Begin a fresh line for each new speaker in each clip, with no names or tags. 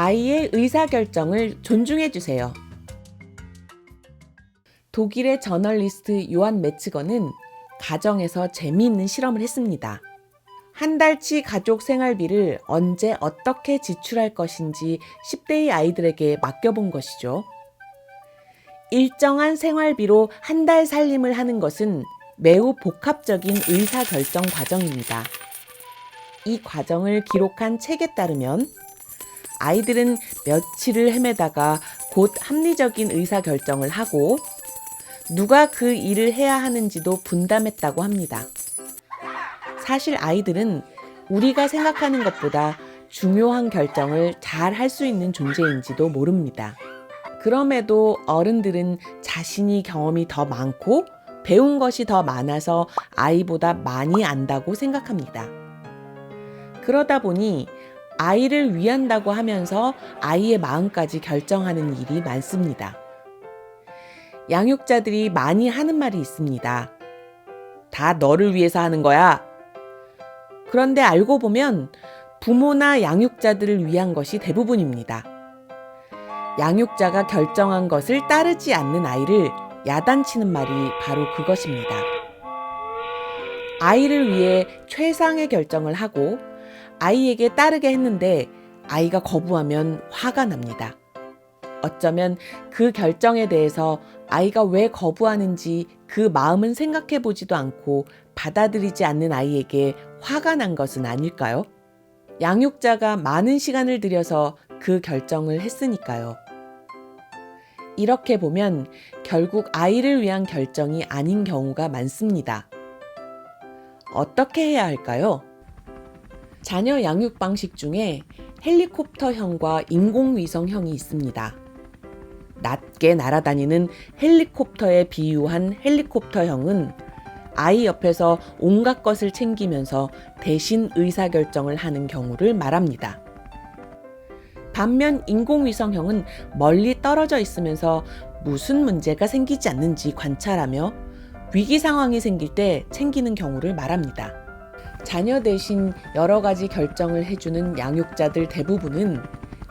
아이의 의사결정을 존중해 주세요. 독일의 저널리스트 요한 메츠거는 가정에서 재미있는 실험을 했습니다. 한 달치 가족 생활비를 언제 어떻게 지출할 것인지 10대의 아이들에게 맡겨본 것이죠. 일정한 생활비로 한 달 살림을 하는 것은 매우 복합적인 의사결정 과정입니다. 이 과정을 기록한 책에 따르면 아이들은 며칠을 헤매다가 곧 합리적인 의사결정을 하고 누가 그 일을 해야 하는지도 분담했다고 합니다. 사실 아이들은 우리가 생각하는 것보다 중요한 결정을 잘 할 수 있는 존재인지도 모릅니다. 그럼에도 어른들은 자신이 경험이 더 많고 배운 것이 더 많아서 아이보다 많이 안다고 생각합니다. 그러다 보니 아이를 위한다고 하면서 아이의 마음까지 결정하는 일이 많습니다. 양육자들이 많이 하는 말이 있습니다. 다 너를 위해서 하는 거야. 그런데 알고 보면 부모나 양육자들을 위한 것이 대부분입니다. 양육자가 결정한 것을 따르지 않는 아이를 야단치는 말이 바로 그것입니다. 아이를 위해 최상의 결정을 하고 아이에게 따르게 했는데 아이가 거부하면 화가 납니다. 어쩌면 그 결정에 대해서 아이가 왜 거부하는지 그 마음은 생각해 보지도 않고 받아들이지 않는 아이에게 화가 난 것은 아닐까요? 양육자가 많은 시간을 들여서 그 결정을 했으니까요. 이렇게 보면 결국 아이를 위한 결정이 아닌 경우가 많습니다. 어떻게 해야 할까요? 자녀 양육 방식 중에 헬리콥터형과 인공위성형이 있습니다. 낮게 날아다니는 헬리콥터에 비유한 헬리콥터형은 아이 옆에서 온갖 것을 챙기면서 대신 의사결정을 하는 경우를 말합니다. 반면 인공위성형은 멀리 떨어져 있으면서 무슨 문제가 생기지 않는지 관찰하며 위기 상황이 생길 때 챙기는 경우를 말합니다. 자녀 대신 여러 가지 결정을 해주는 양육자들 대부분은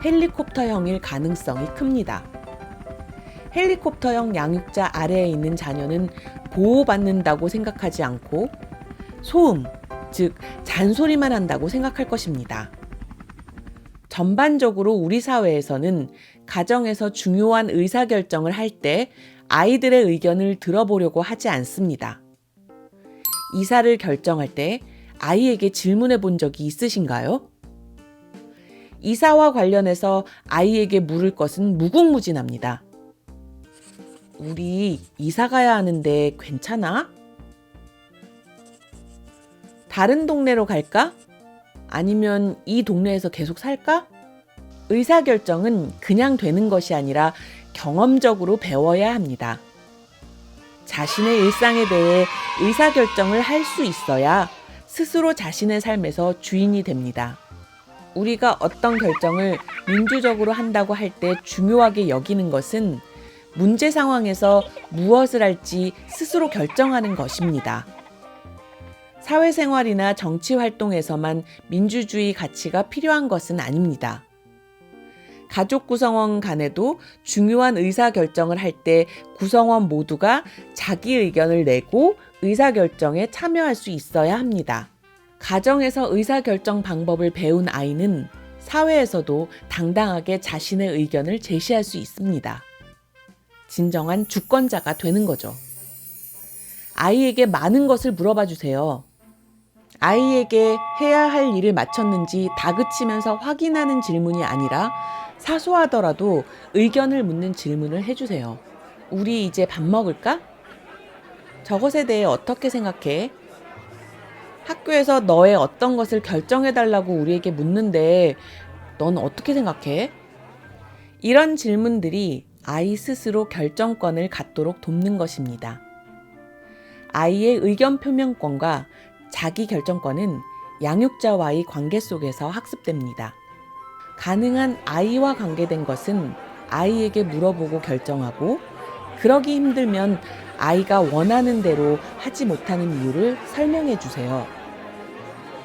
헬리콥터형일 가능성이 큽니다. 헬리콥터형 양육자 아래에 있는 자녀는 보호받는다고 생각하지 않고 소음, 즉 잔소리만 한다고 생각할 것입니다. 전반적으로 우리 사회에서는 가정에서 중요한 의사결정을 할 때 아이들의 의견을 들어보려고 하지 않습니다. 이사를 결정할 때 아이에게 질문해 본 적이 있으신가요? 이사와 관련해서 아이에게 물을 것은 무궁무진합니다. 우리 이사 가야 하는데 괜찮아? 다른 동네로 갈까? 아니면 이 동네에서 계속 살까? 의사결정은 그냥 되는 것이 아니라 경험적으로 배워야 합니다. 자신의 일상에 대해 의사결정을 할 수 있어야 스스로 자신의 삶에서 주인이 됩니다. 우리가 어떤 결정을 민주적으로 한다고 할 때 중요하게 여기는 것은 문제 상황에서 무엇을 할지 스스로 결정하는 것입니다. 사회생활이나 정치 활동에서만 민주주의 가치가 필요한 것은 아닙니다. 가족 구성원 간에도 중요한 의사결정을 할 때 구성원 모두가 자기 의견을 내고 의사결정에 참여할 수 있어야 합니다. 가정에서 의사결정 방법을 배운 아이는 사회에서도 당당하게 자신의 의견을 제시할 수 있습니다. 진정한 주권자가 되는 거죠. 아이에게 많은 것을 물어봐 주세요. 아이에게 해야 할 일을 마쳤는지 다그치면서 확인하는 질문이 아니라 사소하더라도 의견을 묻는 질문을 해주세요. 우리 이제 밥 먹을까? 저것에 대해 어떻게 생각해? 학교에서 너의 어떤 것을 결정해달라고 우리에게 묻는데 넌 어떻게 생각해? 이런 질문들이 아이 스스로 결정권을 갖도록 돕는 것입니다. 아이의 의견 표명권과 자기 결정권은 양육자와의 관계 속에서 학습됩니다. 가능한 아이와 관계된 것은 아이에게 물어보고 결정하고 그러기 힘들면 아이가 원하는 대로 하지 못하는 이유를 설명해 주세요.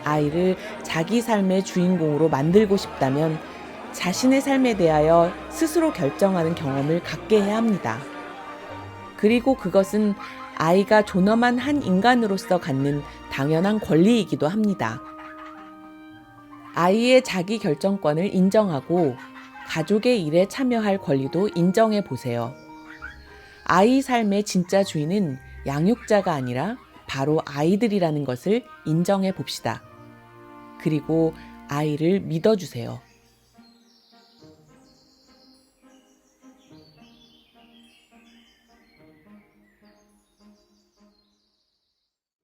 아이를 자기 삶의 주인공으로 만들고 싶다면 자신의 삶에 대하여 스스로 결정하는 경험을 갖게 해야 합니다. 그리고 그것은 아이가 존엄한 한 인간으로서 갖는 당연한 권리이기도 합니다. 아이의 자기 결정권을 인정하고 가족의 일에 참여할 권리도 인정해 보세요. 아이 삶의 진짜 주인은 양육자가 아니라 바로 아이들이라는 것을 인정해 봅시다. 그리고 아이를 믿어주세요.